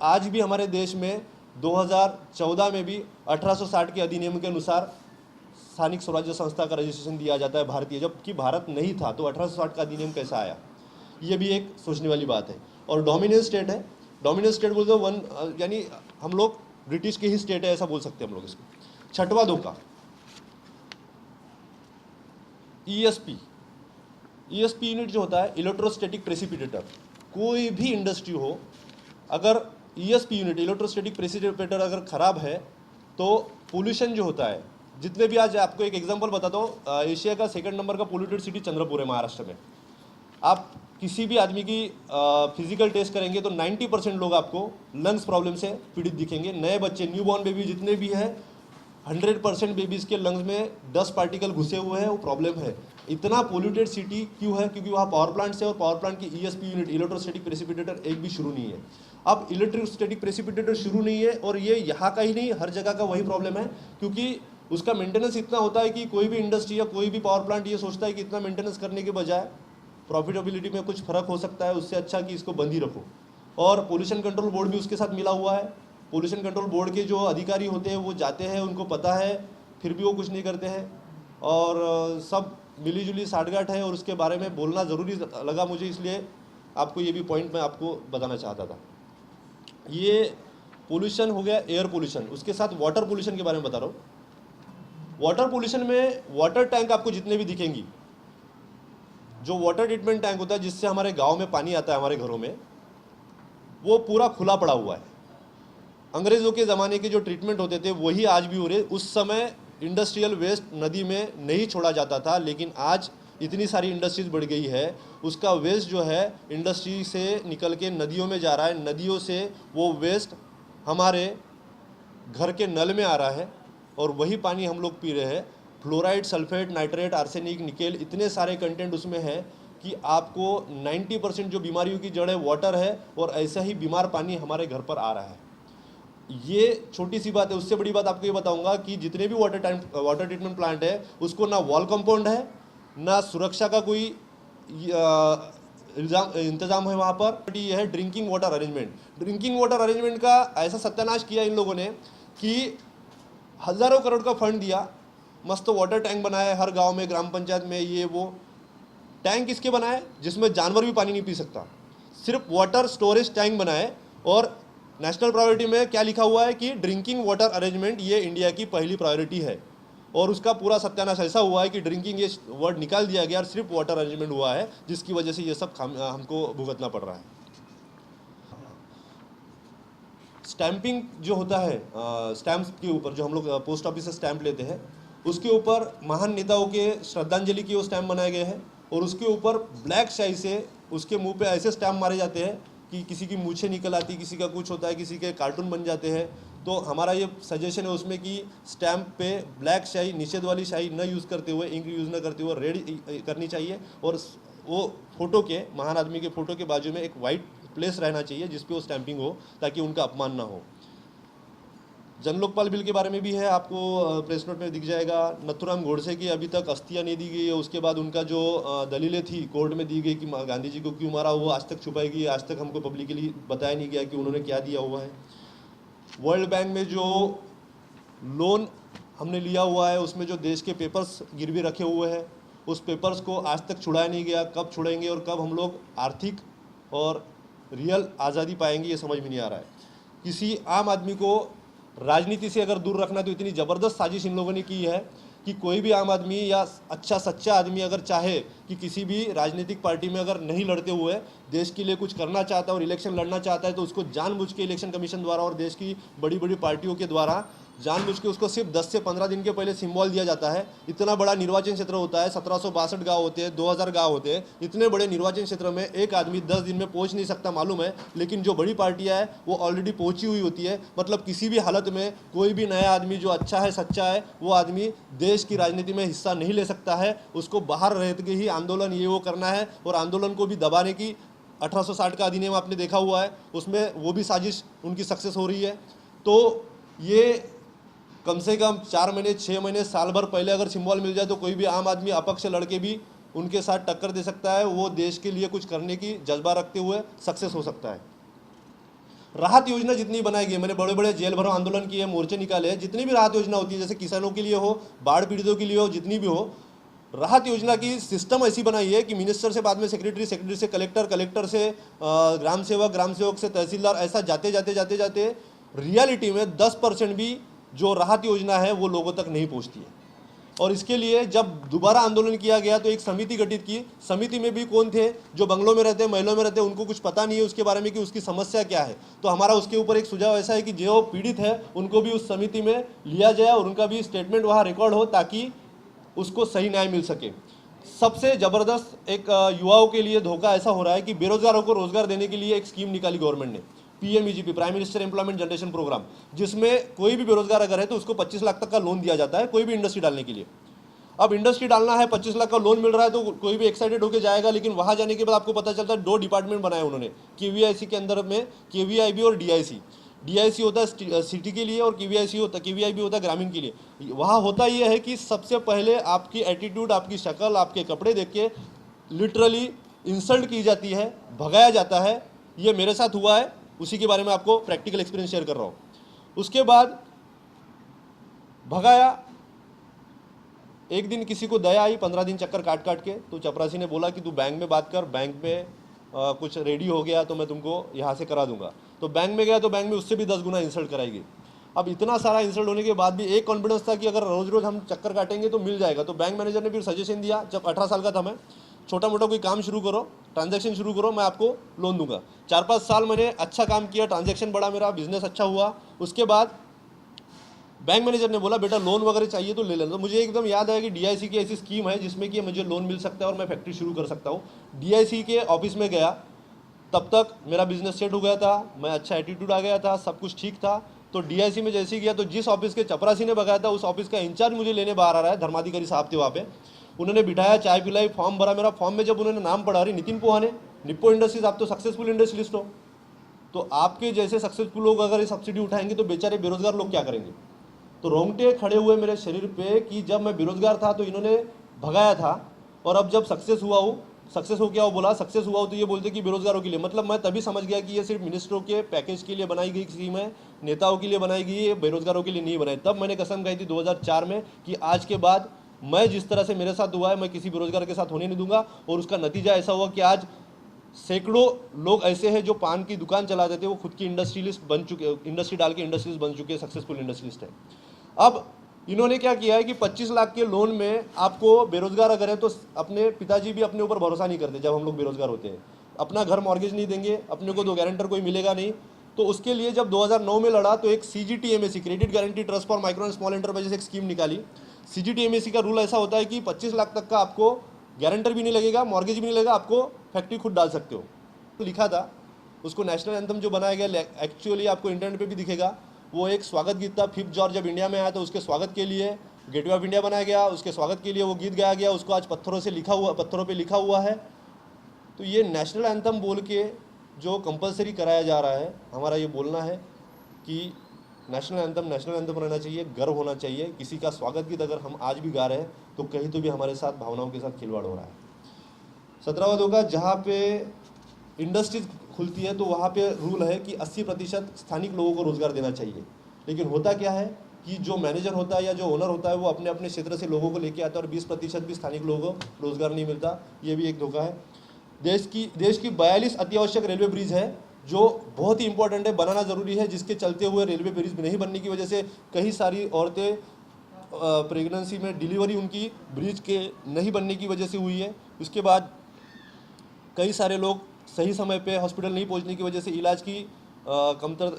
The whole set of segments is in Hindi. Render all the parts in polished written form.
आज भी हमारे देश में 2014 में भी 1860 के अधिनियम के अनुसार स्थानिक स्वराज्य संस्था का रजिस्ट्रेशन दिया जाता है भारतीय, जबकि भारत नहीं था, तो 1860 का अधिनियम कैसा आया? ये भी एक सोचने वाली बात है। और डोमिनेंट स्टेट है, डोमिनेंट स्टेट बोलते वन, यानी हम लोग ब्रिटिश की ही स्टेट है, ऐसा बोल सकते हैं हम लोग इसको। छठवां धोखा, ईएसपी। ईएसपी यूनिट जो होता है, इलेक्ट्रोस्टैटिक प्रेसिपिटेटर। कोई भी इंडस्ट्री हो, अगर ईएसपी यूनिट, इलेक्ट्रोस्टैटिक प्रेसिपिटेटर अगर खराब है तो पोल्यूशन जो होता है, जितने भी, आज आपको एक एग्जांपल बताता हूँ, एशिया का 2nd नंबर का पोल्यूटेड सिटी चंद्रपुर है महाराष्ट्र में। आप किसी भी आदमी की फिजिकल टेस्ट करेंगे तो 90% लोग आपको लंग्स प्रॉब्लम से पीड़ित दिखेंगे। नए बच्चे, न्यूबॉर्न बेबी जितने भी हैं, 100% बेबीज़ के लंग्स में डस्ट पार्टिकल घुसे हुए हैं, वो प्रॉब्लम है। इतना पोल्यूटेड सिटी क्यों है? क्योंकि वहाँ पावर प्लांट्स है, और पावर प्लांट की ईएसपी यूनिट, इलेक्ट्रोस्टैटिक प्रेसिपिटेटर, एक भी शुरू नहीं है। अब इलेक्ट्रोस्टैटिक प्रेसिपिटेटर शुरू नहीं है, और ये यहाँ का ही नहीं, हर जगह का वही प्रॉब्लम है, क्योंकि उसका मेंटेनेंस इतना होता है कि कोई भी इंडस्ट्री या कोई भी पावर प्लांट ये सोचता है कि इतना मेंटेनेंस करने के बजाय प्रॉफिटेबिलिटी में कुछ फर्क हो सकता है, उससे अच्छा कि इसको बंद ही रखो। और पोल्यूशन कंट्रोल बोर्ड भी उसके साथ मिला हुआ है। पोल्यूशन कंट्रोल बोर्ड के जो अधिकारी होते हैं वो जाते हैं, उनको पता है, फिर भी वो कुछ नहीं करते हैं, और सब मिली जुली साठगांठ है, और उसके बारे में बोलना ज़रूरी लगा मुझे, इसलिए आपको ये भी पॉइंट मैं आपको बताना चाहता था। ये पोल्यूशन हो गया, एयर पोल्यूशन। उसके साथ वाटर पोल्यूशन के बारे में बता रहा हूँ। वाटर पोल्यूशन में वाटर टैंक आपको जितने भी दिखेंगी, जो वाटर ट्रीटमेंट टैंक होता है जिससे हमारे गांव में पानी आता है, हमारे घरों में, वो पूरा खुला पड़ा हुआ है। अंग्रेज़ों के ज़माने के जो ट्रीटमेंट होते थे वही आज भी हो रहे। उस समय इंडस्ट्रियल वेस्ट नदी में नहीं छोड़ा जाता था, लेकिन आज इतनी सारी इंडस्ट्रीज बढ़ गई है, उसका वेस्ट जो है इंडस्ट्री से निकल के नदियों में जा रहा है। नदियों से वो वेस्ट हमारे घर के नल में आ रहा है, और वही पानी हम लोग पी रहे हैं। Fluoride, sulphate, nitrate, arsenic, nickel, इतने सारे कंटेंट उसमें है कि आपको 90% जो बीमारियों की जड़ है वाटर है, और ऐसा ही बीमार पानी हमारे घर पर आ रहा है। ये छोटी सी बात है। उससे बड़ी बात आपको ये बताऊंगा कि जितने भी वाटर ट्रीटमेंट प्लांट है, उसको ना वॉल कंपाउंड है, ना सुरक्षा का कोई इंतजाम है वहाँ पर। ये है drinking water arrangement. Drinking water arrangement का ऐसा सत्यानाश किया इन लोगों ने कि हज़ारों करोड़ का फंड दिया, मस्त वाटर टैंक बनाए हर गांव में, ग्राम पंचायत में, ये वो। टैंक किसके बनाए? जिसमें जानवर भी पानी नहीं पी सकता, सिर्फ वाटर स्टोरेज टैंक बनाए। और नेशनल प्रायोरिटी में क्या लिखा हुआ है कि ड्रिंकिंग वाटर अरेंजमेंट ये इंडिया की पहली प्रायोरिटी है, और उसका पूरा सत्यानाश ऐसा हुआ है कि ड्रिंकिंग ये वर्ड निकाल दिया गया और सिर्फ वाटर अरेंजमेंट हुआ है, जिसकी वजह से ये सब हमको भुगतना पड़ रहा है। स्टैंपिंग जो होता है, स्टैम्प्स के ऊपर जो हम लोग पोस्ट ऑफिस से स्टैंप लेते हैं, उसके ऊपर महान नेताओं के श्रद्धांजलि के वो स्टैम्प बनाए गए हैं, और उसके ऊपर ब्लैक शाई से उसके मुंह पे ऐसे स्टैम्प मारे जाते हैं कि किसी की मूछें निकल आती, किसी का कुछ होता है, किसी के कार्टून बन जाते हैं। तो हमारा ये सजेशन है उसमें कि स्टैम्प पे ब्लैक शाई, निषेध वाली शाई न यूज़ करते हुए, इंक यूज़ न करते हुए रेड करनी चाहिए, और वो फोटो के, महान आदमी के फोटो के बाजू में एक वाइट प्लेस रहना चाहिए जिसपे वो स्टैंपिंग हो, ताकि उनका अपमान ना हो। जन लोकपाल बिल के बारे में भी है, आपको प्रेस नोट में दिख जाएगा। नथुराम गोडसे की अभी तक अस्थियाँ नहीं दी गई है। उसके बाद उनका जो दलीलें थी कोर्ट में दी गई कि गांधी जी को क्यों मारा, वो आज तक छुपाई गई। आज तक हमको पब्लिकली बताया नहीं गया कि उन्होंने क्या दिया हुआ है। वर्ल्ड बैंक में जो लोन हमने लिया हुआ है, उसमें जो देश के पेपर्स गिरवी रखे हुए हैं, उस पेपर्स को आज तक छुड़ाया नहीं गया। कब छुड़ाएंगे और कब हम लोग आर्थिक और रियल आज़ादी पाएंगे, ये समझ में नहीं आ रहा है। किसी आम आदमी को राजनीति से अगर दूर रखना, तो इतनी ज़बरदस्त साजिश इन लोगों ने की है कि कोई भी आम आदमी या अच्छा सच्चा आदमी अगर चाहे कि किसी भी राजनीतिक पार्टी में अगर नहीं लड़ते हुए देश के लिए कुछ करना चाहता है और इलेक्शन लड़ना चाहता है, तो उसको जानबूझ के इलेक्शन कमीशन द्वारा और देश की बड़ी बड़ी पार्टियों के द्वारा जानबूझ के उसको सिर्फ 10 से 15 दिन के पहले सिंबल दिया जाता है। इतना बड़ा निर्वाचन क्षेत्र होता है, 1762 गांव होते हैं, 2000 गांव होते हैं। इतने बड़े निर्वाचन क्षेत्र में एक आदमी 10 दिन में पहुंच नहीं सकता, मालूम है, लेकिन जो बड़ी पार्टियां है वो ऑलरेडी पहुंची हुई होती है। मतलब किसी भी हालत में कोई भी नया आदमी जो अच्छा है, सच्चा है, वो आदमी देश की राजनीति में हिस्सा नहीं ले सकता है। उसको बाहर रहते के ही आंदोलन ये वो करना है, और आंदोलन को भी दबाने की 1860 का अधिनियम आपने देखा हुआ है, उसमें वो भी साजिश उनकी सक्सेस हो रही है। तो ये कम से कम 4 महीने, 6 महीने, साल भर पहले अगर सिंबल मिल जाए तो कोई भी आम आदमी अपक्ष लड़के भी उनके साथ टक्कर दे सकता है। वो देश के लिए कुछ करने की जज्बा रखते हुए सक्सेस हो सकता है। राहत योजना जितनी बनाई गई, मैंने बड़े बड़े जेल भरो आंदोलन किए, मोर्चे निकाले, जितनी भी राहत योजना होती है, जैसे किसानों के लिए हो, बाढ़ पीड़ितों के लिए हो, जितनी भी हो, राहत योजना की सिस्टम ऐसी बनाई है कि मिनिस्टर से बाद में सेक्रेटरी, सेक्रेटरी से कलेक्टर, कलेक्टर से ग्राम सेवक, ग्राम सेवक से तहसीलदार, ऐसा जाते जाते जाते जाते रियलिटी में 10% भी जो राहत योजना है वो लोगों तक नहीं पहुंचती है। और इसके लिए जब दोबारा आंदोलन किया गया तो एक समिति गठित की। समिति में भी कौन थे? जो बंगलों में रहते हैं, महलों में रहते हैं, उनको कुछ पता नहीं है उसके बारे में कि उसकी समस्या क्या है। तो हमारा उसके ऊपर एक सुझाव ऐसा है कि जो पीड़ित है उनको भी उस समिति में लिया जाए और उनका भी स्टेटमेंट वहाँ रिकॉर्ड हो ताकि उसको सही न्याय मिल सके। सबसे ज़बरदस्त एक युवाओं के लिए धोखा ऐसा हो रहा है कि बेरोजगारों को रोजगार देने के लिए एक स्कीम निकाली गवर्नमेंट ने, PMEGP, prime minister employment generation programme, जिसमें कोई भी बेरोजगार अगर है तो उसको 25 लाख तक का लोन दिया जाता है कोई भी इंडस्ट्री डालने के लिए। अब इंडस्ट्री डालना है, 25 लाख का लोन मिल रहा है तो कोई भी एक्साइटेड होकर जाएगा, लेकिन वहां जाने के बाद आपको पता चलता है 2 डिपार्टमेंट बनाए उन्होंने KVIC के अंदर में, KVIB और DIC। DIC होता है सिटी के लिए और KVIB होता है ग्रामीण के लिए। वहाँ होता यह है कि सबसे पहले आपकी एटीट्यूड, आपकी शक्ल, आपके कपड़े देख के लिटरली इंसल्ट की जाती है, भगाया जाता है। ये मेरे साथ हुआ है, उसी के बारे में आपको प्रैक्टिकल एक्सपीरियंस शेयर कर रहा हूँ। उसके बाद भगाया, एक दिन किसी को दया आई, 15 दिन चक्कर काट काट के, तो चपरासी ने बोला कि तू बैंक में बात कर, बैंक में कुछ रेडी हो गया तो मैं तुमको यहाँ से करा दूंगा। तो बैंक में गया तो बैंक में उससे भी 10 गुना इंसल्ट कराएगी। अब इतना सारा इंसल्ट होने के बाद भी एक कॉन्फिडेंस था कि अगर रोज रोज हम चक्कर काटेंगे तो मिल जाएगा। तो बैंक मैनेजर ने फिर सजेशन दिया, जब 18 साल का था मैं, छोटा मोटा कोई काम शुरू करो, ट्रांजैक्शन शुरू करो, मैं आपको लोन दूंगा। 4-5 साल मैंने अच्छा काम किया, ट्रांजैक्शन बढ़ा, मेरा बिजनेस अच्छा हुआ। उसके बाद बैंक मैनेजर ने बोला बेटा लोन वगैरह चाहिए तो ले लेना। तो मुझे एकदम याद आया कि DIC की ऐसी स्कीम है जिसमें कि मुझे लोन मिल सकता है और मैं फैक्ट्री शुरू कर सकता हूँ। DIC के ऑफिस में गया, तब तक मेरा बिजनेस सेट हो गया था, मैं अच्छा एटीट्यूड आ गया था, सब कुछ ठीक था। तो DIC में जैसे ही गया तो जिस ऑफिस के चपरासी ने भगाया था उस ऑफिस का इंचार्ज मुझे लेने बाहर आ रहा है, धर्माधिकारी साहब थे वहाँ पे। उन्होंने बिठाया, चाय पिलाई, फॉर्म भरा। मेरा फॉर्म में जब उन्होंने नाम पढ़ा, अरे नितिन पोहाने, निप्पो इंडस्ट्रीज, आप तो सक्सेसफुल इंडस्ट्रियलिस्ट हो, तो आपके जैसे सक्सेसफुल लोग अगर ये सब्सिडी उठाएंगे तो बेचारे बेरोजगार लोग क्या करेंगे। तो रोंगटे खड़े हुए मेरे शरीर पे कि जब मैं बेरोजगार था तो इन्होंने भगाया था, और अब जब सक्सेस हुआ हूँ, सक्सेस हो गया हो, बोला सक्सेस हुआ हो तो ये बोलते कि बेरोजगारों के लिए। मतलब मैं तभी समझ गया कि ये सिर्फ मिनिस्टरों के पैकेज के लिए बनाई गई स्कीम है, नेताओं के लिए बनाई गई है, बेरोजगारों के लिए नहीं बनाई। तब मैंने कसम खाई थी 2004 में कि आज के बाद मैं जिस तरह से मेरे साथ हुआ है मैं किसी बेरोजगार के साथ होने नहीं दूंगा। और उसका नतीजा ऐसा हुआ कि आज सैकड़ों लोग ऐसे हैं जो पान की दुकान चलाते थे, वो खुद की इंडस्ट्रियलिस्ट बन चुके, इंडस्ट्री डाल के इंडस्ट्रीज बन चुके, सक्सेसफुल इंडस्ट्रियलिस्ट है। अब इन्होंने क्या किया है कि 25 लाख के लोन में आपको बेरोजगार अगर है तो अपने पिताजी भी अपने ऊपर भरोसा नहीं करते। जब हम लोग बेरोजगार होते हैं, अपना घर मॉर्गेज नहीं देंगे, अपने को 2 गारंटर कोई मिलेगा नहीं। तो उसके लिए जब 2009 में लड़ा तो एक CGTMSE, credit guarantee trust for micro and small enterprises, एक स्कीम निकाली। CGTMSE का रूल ऐसा होता है कि 25 लाख तक का आपको गारंटर भी नहीं लगेगा, मॉर्गेज भी नहीं लगेगा, आपको फैक्ट्री खुद डाल सकते हो। तो लिखा था उसको, नेशनल एंथम जो बनाया गया, एक्चुअली आपको इंटरनेट पे भी दिखेगा, वो एक स्वागत गीत था। 5 जॉर्ज जब इंडिया में आया तो उसके स्वागत के लिए गेटवे ऑफ इंडिया बनाया गया, उसके स्वागत के लिए वो गीत गाया गया, उसको आज पत्थरों पे लिखा हुआ है। तो ये नेशनल एंथम बोल के जो कंपलसरी कराया जा रहा है, हमारा ये बोलना है कि नेशनल एंथम रहना चाहिए, गर्व होना चाहिए। किसी का स्वागत गीत अगर हम आज भी गा रहे हैं तो कहीं तो भी हमारे साथ भावनाओं के साथ खिलवाड़ हो रहा है। 17वां धोखा, जहाँ पे इंडस्ट्रीज खुलती है तो वहाँ पे रूल है कि 80% स्थानिक लोगों को रोजगार देना चाहिए। लेकिन होता क्या है कि जो मैनेजर होता है या जो ओनर होता है वो अपने अपने क्षेत्र से लोगों को लेके आता है और 20% भी स्थानिक लोगों को रोजगार नहीं मिलता। ये भी एक धोखा है। देश की 42 अत्यावश्यक रेलवे ब्रिज है जो बहुत ही इंपॉर्टेंट है, बनाना जरूरी है, जिसके चलते हुए रेलवे ब्रिज नहीं बनने की वजह से कई सारी औरतें प्रेगनेंसी में डिलीवरी उनकी ब्रिज के नहीं बनने की वजह से हुई है। उसके बाद कई सारे लोग सही समय पे हॉस्पिटल नहीं पहुंचने की वजह से, इलाज की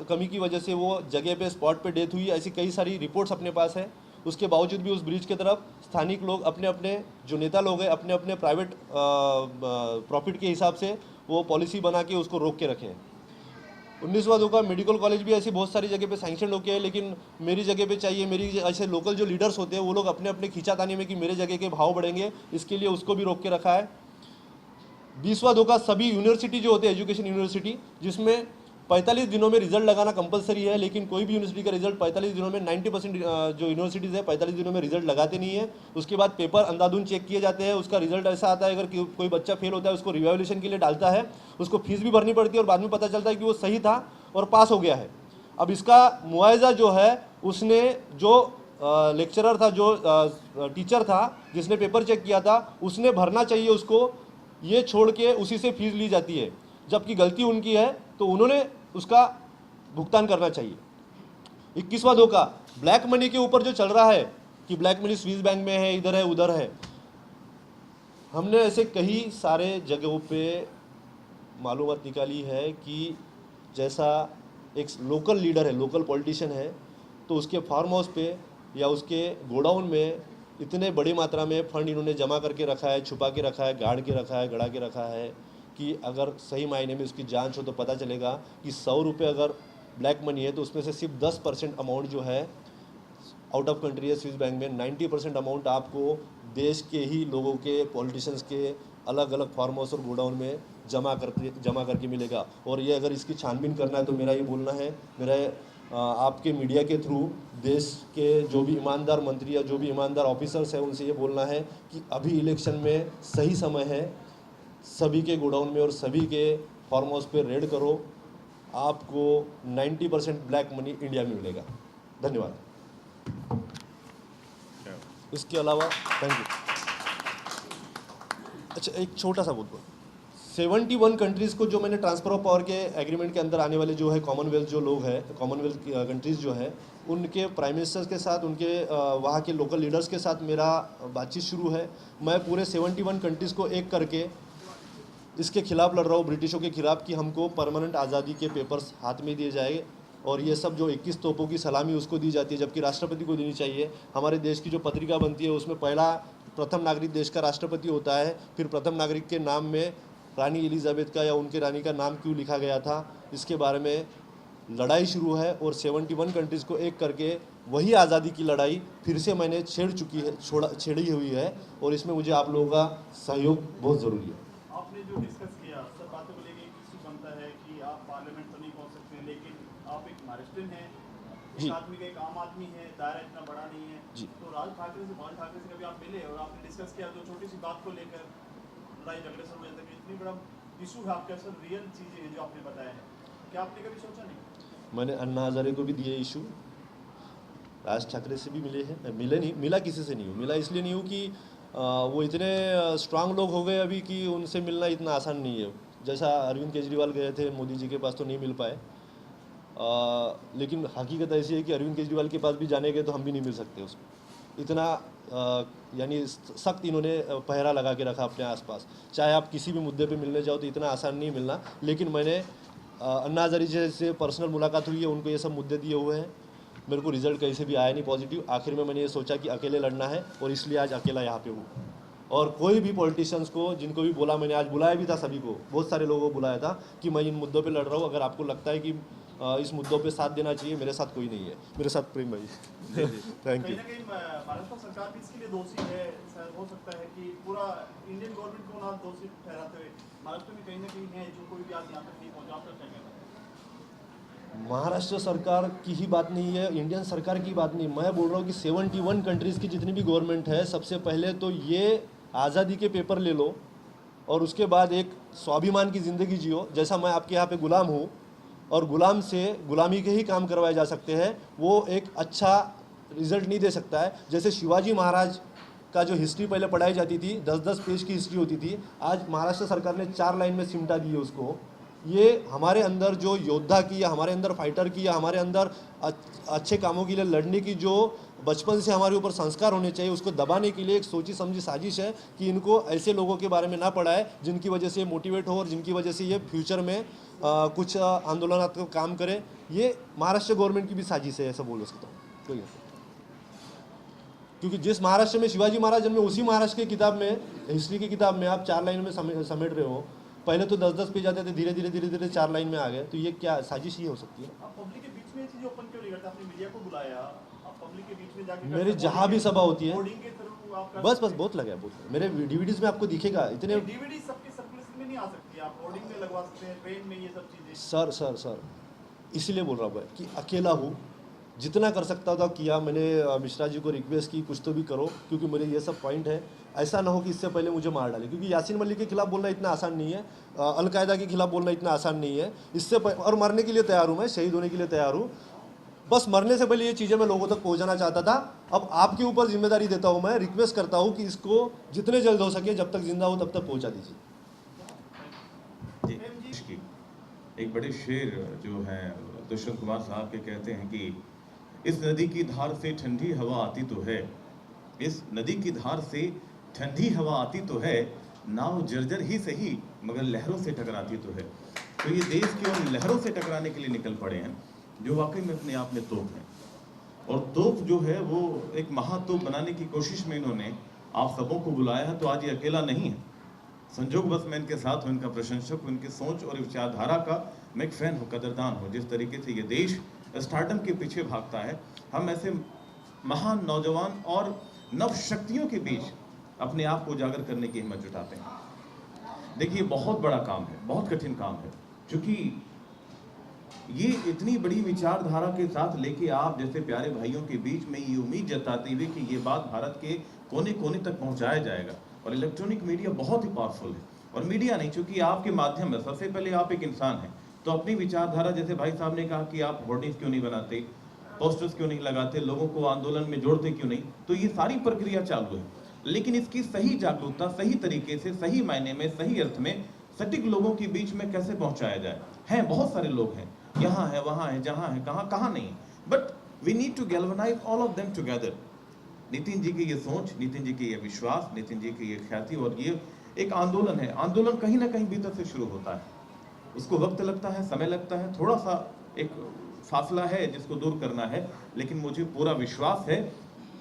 कमी की वजह से वो जगह पे स्पॉट पे डेथ हुई। ऐसी कई सारी रिपोर्ट्स अपने पास है। उसके बावजूद भी उस ब्रिज की तरफ स्थानिक लोग अपने अपने जो नेता लोग हैं अपने अपने प्राइवेट प्रॉफिट के हिसाब से वो पॉलिसी बना के उसको रोक के रखे हैं। 19वां धोखा, मेडिकल कॉलेज भी ऐसी बहुत सारी जगह पे सैंक्शन होके है, लेकिन मेरी जगह पे चाहिए, मेरी ऐसे लोकल जो लीडर्स होते हैं वो लोग अपने अपने खींचातानी में कि मेरे जगह के भाव बढ़ेंगे, इसके लिए उसको भी रोक के रखा है। 20वां धोखा, सभी यूनिवर्सिटी जो होते हैं, एजुकेशन यूनिवर्सिटी, जिसमें 45 दिनों में रिजल्ट लगाना कंपलसरी है, लेकिन कोई भी यूनिवर्सिटी का रिजल्ट 45 दिनों में 90% जो यूनिवर्सिटीज़ है 45 दिनों में रिजल्ट लगाते नहीं है। उसके बाद पेपर अंधाधुंध चेक किए जाते हैं, उसका रिजल्ट ऐसा आता है, अगर कोई बच्चा फेल होता है उसको रिवैल्यूएशन के लिए डालता है, उसको फीस भी भरनी पड़ती है और बाद में पता चलता है कि वो सही था और पास हो गया है। अब इसका मुआवजा जो है उसने जो लेक्चरर था, जो टीचर था जिसने पेपर चेक किया था, उसने भरना चाहिए उसको, ये छोड़ के उसी से फीस ली जाती है। जबकि गलती उनकी है तो उन्होंने उसका भुगतान करना चाहिए। 21वां धोखा ब्लैक मनी के ऊपर जो चल रहा है कि ब्लैक मनी स्विस बैंक में है, इधर है, उधर है। हमने ऐसे कई सारे जगहों पे मालूमात निकाली है कि जैसा एक लोकल लीडर है, लोकल पॉलिटिशियन है, तो उसके फार्म हाउस पे या उसके गोडाउन में इतने बड़ी मात्रा में फंड इन्होंने जमा करके रखा है, छुपा के रखा है, गाड़ के रखा है, गड़ा के रखा है कि अगर सही मायने में उसकी जांच हो तो पता चलेगा कि 100 रुपये अगर ब्लैक मनी है तो उसमें से सिर्फ 10% अमाउंट जो है आउट ऑफ कंट्री है स्विस बैंक में। 90% अमाउंट आपको देश के ही लोगों के, पॉलिटिशियंस के अलग अलग फार्म हाउस और गोडाउन में जमा करके मिलेगा। और ये अगर इसकी छानबीन करना है तो मेरा ये बोलना है, मेरा आपके मीडिया के थ्रू देश के जो भी ईमानदार मंत्री या जो भी ईमानदार ऑफिसर्स हैं उनसे ये बोलना है कि अभी इलेक्शन में सही समय है, सभी के गोडाउन में और सभी के फार्म हाउस पे रेड करो, आपको 90% ब्लैक मनी इंडिया में मिलेगा। धन्यवाद। इसके अलावा थैंक यू। अच्छा, एक छोटा सा बोल 71 कंट्रीज़ को जो मैंने ट्रांसफ़र ऑफ पावर के एग्रीमेंट के अंदर आने वाले जो है कॉमनवेल्थ जो लोग हैं, कॉमनवेल्थ कंट्रीज़ जो है, उनके प्राइम मिनिस्टर्स के साथ, उनके वहाँ के लोकल लीडर्स के साथ मेरा बातचीत शुरू है। मैं पूरे 71 कंट्रीज़ को एक करके इसके खिलाफ लड़ रहा हूँ, ब्रिटिशों के खिलाफ, कि हमको परमानेंट आज़ादी के पेपर्स हाथ में दिए जाएंगे और ये सब जो 21 तोपों की सलामी उसको दी जाती है, जबकि राष्ट्रपति को देनी चाहिए। हमारे देश की जो पत्रिका बनती है उसमें प्रथम नागरिक देश का राष्ट्रपति होता है, फिर प्रथम नागरिक के नाम में रानी एलिजाबेथ का या उनके रानी का नाम क्यों लिखा गया था, इसके बारे में लड़ाई शुरू है। और 71 कंट्रीज़ को एक करके वही आज़ादी की लड़ाई फिर से मैंने छेड़ी हुई है और इसमें मुझे आप लोगों का सहयोग बहुत ज़रूरी है। आपने जो डिस्कस किया सब बातों को लेकर एक इश्यू बनता है कि आप पार्लियामेंट तो नहीं पहुंच सकते, लेकिन आप एक महाराष्ट्रियन हैं, एक आदमी का एक आम आदमी है, दायरा इतना बड़ा नहीं है जी। तो राज ठाकरे से, बाल ठाकरे से कभी आप मिले और आपने डिस्कस किया जो छोटी सी बात को लेकर लड़ाई झगड़े शुरू हो जाते हैं, इतनी बड़ा इशू है आपके, असल रियल चीज़ें हैं जो आपने बताया है, क्या आपने कभी सोचा नहीं? मैंने अन्ना हजारे को भी दिए इशू, राज ठाकरे से भी मिले हैं, मिला किसी से नहीं हूँ। मिला इसलिए नहीं हूँ कि वो इतने स्ट्रांग लोग हो गए अभी कि उनसे मिलना इतना आसान नहीं है। जैसा अरविंद केजरीवाल गए थे मोदी जी के पास तो नहीं मिल पाए, लेकिन हकीकत ऐसी है कि अरविंद केजरीवाल के पास भी जाने गए तो हम भी नहीं मिल सकते उसको। इतना यानी सख्त इन्होंने पहरा लगा के रखा अपने आसपास। चाहे आप किसी भी मुद्दे पे मिलने जाओ तो इतना आसान नहीं मिलना। लेकिन मैंने अन्ना हजारे जी से पर्सनल मुलाकात हुई है, उनको ये सब मुद्दे दिए हुए हैं। मेरे को रिजल्ट कहीं से भी आया नहीं पॉजिटिव। आखिर में मैंने ये सोचा कि अकेले लड़ना है और इसलिए आज अकेला यहाँ पे हूँ। और कोई भी पॉलिटिशियंस को जिनको भी बोला, मैंने आज बुलाया भी था सभी को, बहुत सारे लोगों को बुलाया था कि मैं इन मुद्दों पे लड़ रहा हूँ, अगर आपको लगता है कि इस मुद्दों पे साथ देना चाहिए, मेरे साथ कोई नहीं है। मेरे साथ प्रेम भाई। Thank you. कहीं ना कहीं महाराष्ट्र सरकार भी इसके लिए दोषी है। हो सकता है कि पूरा इंडियन गवर्नमेंट को ना दोषी ठहराते हुए महाराष्ट्र में कहीं ना कहीं है जो कोई भी आज यहाँ तक नहीं पहुँचा। आप क्या कहना है? महाराष्ट्र सरकार की ही बात नहीं है, इंडियन सरकार की बात नहीं, मैं बोल रहा हूँ कि 71 कंट्रीज़ की जितनी भी गवर्नमेंट है, सबसे पहले तो ये आज़ादी के पेपर ले लो और उसके बाद एक स्वाभिमान की ज़िंदगी जियो। जैसा मैं आपके यहाँ पे गुलाम हूँ और गुलाम से गुलामी के ही काम करवाए जा सकते हैं, वो एक अच्छा रिजल्ट नहीं दे सकता है। जैसे शिवाजी महाराज का जो हिस्ट्री पहले पढ़ाई जाती थी, 10-10 पेज की हिस्ट्री होती थी, आज महाराष्ट्र सरकार ने 4 लाइन में सिमटा दी है उसको। ये हमारे अंदर जो योद्धा की या हमारे अंदर फाइटर की या हमारे अंदर अच्छे कामों के लिए लड़ने की जो बचपन से हमारे ऊपर संस्कार होने चाहिए, उसको दबाने के लिए एक सोची समझी साजिश है कि इनको ऐसे लोगों के बारे में ना पढ़ाए जिनकी वजह से मोटिवेट हो और जिनकी वजह से ये फ्यूचर में कुछ आंदोलनात्मक काम करे। ये महाराष्ट्र गवर्नमेंट की भी साजिश है, ऐसा बोल सकता हूँ कोई नहीं। क्योंकि जिस महाराष्ट्र में शिवाजी महाराज जन्मे, उसी महाराष्ट्र की किताब में, हिस्ट्री की किताब में आप 4 लाइन में समेट रहे हो। पहले तो 10-10 पेज आते थे, धीरे धीरे 4 लाइन में आ गए। तो ये क्या साजिश ही हो सकती है? आप पब्लिक के बीच में चीजें ओपन क्यों नहीं करते? आपने मीडिया को बुलाया, आप पब्लिक के बीच में जाके मेरी जहाँ भी सभा होती है, होर्डिंग के थ्रू आप बस बहुत लगा, बहुत मेरे डीवीडीज में आपको दिखेगा। इतने डीवीडी सबके सर्कुलेशन में नहीं आ सकती, आप होर्डिंग में लगवा सकते हैं, ट्रेन में, ये सब चीजें। सर इसीलिए बोल रहा हूँ कि अकेला हूँ, जितना कर सकता था किया मैंने। मिश्रा जी को रिक्वेस्ट की कुछ तो भी करो, क्योंकि मेरे ये सब पॉइंट है। ऐसा ना हो कि इससे पहले मुझे मार डाले, क्योंकि यासीन मलिक के खिलाफ बोलना इतना आसान नहीं है, अलकायदा के खिलाफ बोलना इतना आसान नहीं है। और मरने के लिए तैयार हूँ मैं, शहीद होने के लिए तैयार हूँ। बस मरने से पहले ये चीज़ें मैं लोगों तक पहुँचाना चाहता था। अब आपके ऊपर जिम्मेदारी देता हूँ, मैं रिक्वेस्ट करता हूँ कि इसको जितने जल्द हो सके, जब तक जिंदा हो तब तक पहुँचा दीजिए। एक बड़े शेर जो हैं दुष्यंत कुमार साहब के कहते हैं कि इस नदी की धार से ठंडी हवा आती तो है, इस नदी की धार से ठंडी हवा आती तो है, नाव जर्जर ही सही मगर लहरों से टकराती तो है। तो ये देश की उन लहरों से टकराने के लिए निकल पड़े हैं जो वाकई में अपने आप में तोप हैं। और तोप जो है वो एक महातोप बनाने की कोशिश में इन्होंने आप सबों को बुलाया है। तो आज ये अकेला नहीं है, संजोग बस मैं इनके साथ हूँ, इनका प्रशंसक हूँ, इनकी सोच और विचारधारा का मैं एक फैन हूँ, कदरदान हूँ। जिस तरीके से ये देश स्टार्टअप के पीछे भागता है, हम ऐसे महान नौजवान और नव शक्तियों के बीच अपने आप को उजागर करने की हिम्मत जुटाते हैं। देखिए बहुत बड़ा काम है, बहुत कठिन काम है, क्योंकि ये इतनी बड़ी विचारधारा के साथ लेके आप जैसे प्यारे भाइयों के बीच में ये उम्मीद जताते हुए कि ये बात भारत के कोने कोने तक पहुंचाया जाएगा। और इलेक्ट्रॉनिक मीडिया बहुत ही पावरफुल है, और मीडिया नहीं, चूंकि आपके माध्यम है, सबसे पहले आप एक इंसान हैं, तो अपनी विचारधारा, जैसे भाई साहब ने कहा कि आप होर्डिंग्स क्यों नहीं बनाते, पोस्टर्स क्यों नहीं लगाते, लोगों को आंदोलन में जोड़ते क्यों नहीं, तो ये सारी प्रक्रिया चालू है। लेकिन इसकी सही जागरूकता, सही तरीके से, सही मायने में, सही अर्थ में सटीक लोगों के बीच में कैसे पहुंचाया जाए। हैं बहुत सारे लोग हैं, यहाँ है, वहाँ है, जहाँ है, कहाँ नहीं, but we need to galvanize all of them together. Nitin ji की ये सोच, नितिन जी की ये विश्वास, नितिन जी की ये ख्याति, और ये एक आंदोलन है। आंदोलन कहीं ना कहीं भीतर से शुरू होता है, उसको वक्त लगता है, समय लगता है, थोड़ा सा एक फासला है जिसको दूर करना है, लेकिन मुझे पूरा विश्वास है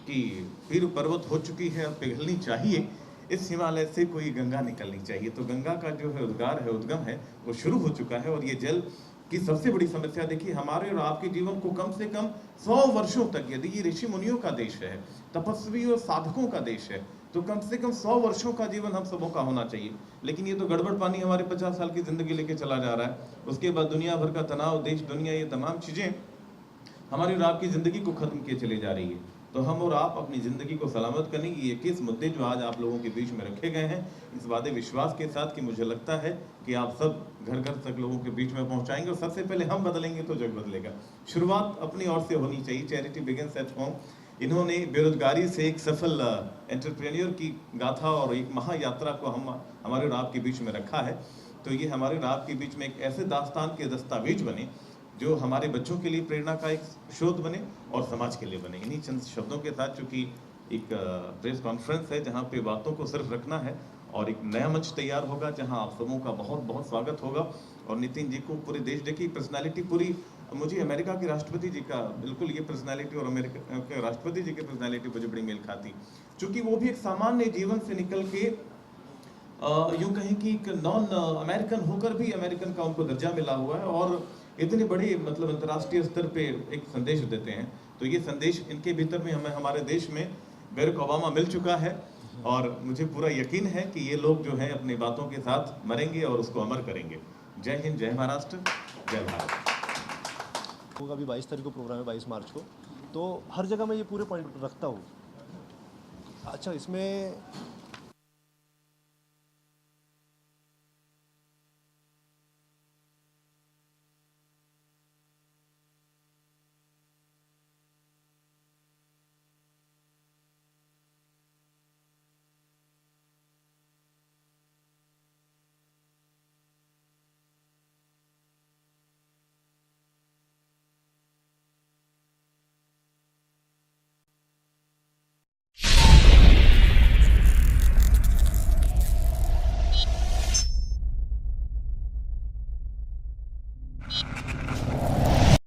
कि पीर पर्वत हो चुकी है, अब पिघलनी चाहिए, इस हिमालय से कोई गंगा निकलनी चाहिए। तो गंगा का जो है उद्गार है, उद्गम है, वो शुरू हो चुका है। और ये जल की सबसे बड़ी समस्या देखिए, हमारे और आपके जीवन को कम से कम 100 वर्षों तक, यदि ये ऋषि मुनियों का देश है, तपस्वी और साधकों का देश है, तो कम से कम 100 वर्षों का जीवन हम सबों का होना चाहिए। लेकिन ये तो गड़बड़ पानी हमारे 50 साल की जिंदगी लेके चला जा रहा है। उसके बाद दुनिया भर का तनाव, देश दुनिया, ये तमाम चीजें हमारी और आपकी जिंदगी को खत्म किए चले जा रही है। तो हम और आप अपनी ज़िंदगी को सलामत करने की ये 21 मुद्दे जो आज आप लोगों के बीच में रखे गए हैं, इस वादे विश्वास के साथ कि मुझे लगता है कि आप सब घर घर तक लोगों के बीच में पहुंचाएंगे। और सबसे पहले हम बदलेंगे तो जग बदलेगा। शुरुआत अपनी ओर से होनी चाहिए। Charity begins at home. इन्होंने बेरोजगारी से एक सफल एंटरप्रेन्योर की गाथा और एक महायात्रा को हमारे और आपके बीच में रखा है। तो ये हमारे और आपके बीच में एक ऐसे दास्तान के दस्तावेज बने जो हमारे बच्चों के लिए प्रेरणा का एक स्रोत बने और समाज के लिए बने। इन्हीं चंद शब्दों के साथ, चूँकि एक प्रेस कॉन्फ्रेंस है जहाँ पे बातों को सिर्फ रखना है, और एक नया मंच तैयार होगा जहाँ आप सबों का बहुत बहुत स्वागत होगा। और नितिन जी को पूरे देश देखिए, पर्सनालिटी पूरी, मुझे अमेरिका के राष्ट्रपति जी का बिल्कुल ये पर्सनालिटी और अमेरिका के राष्ट्रपति जी की पर्सनालिटी मुझे बड़ी मेल खाती, चूँकि वो भी एक सामान्य जीवन से निकल के यूँ कहें कि एक नॉन अमेरिकन होकर भी अमेरिकन का उनको दर्जा मिला हुआ है, और इतने बड़े मतलब अंतर्राष्ट्रीय स्तर पे एक संदेश देते हैं। तो ये संदेश इनके भीतर में हमें हमारे देश में बैरक ओबामा मिल चुका है, और मुझे पूरा यकीन है कि ये लोग जो हैं अपनी बातों के साथ मरेंगे और उसको अमर करेंगे। जय हिंद, जय महाराष्ट्र, जय भारत। होगा अभी 22 तारीख को प्रोग्राम है, 22 मार्च को, तो हर जगह मैं ये पूरे पॉइंट रखता हूँ। अच्छा, इसमें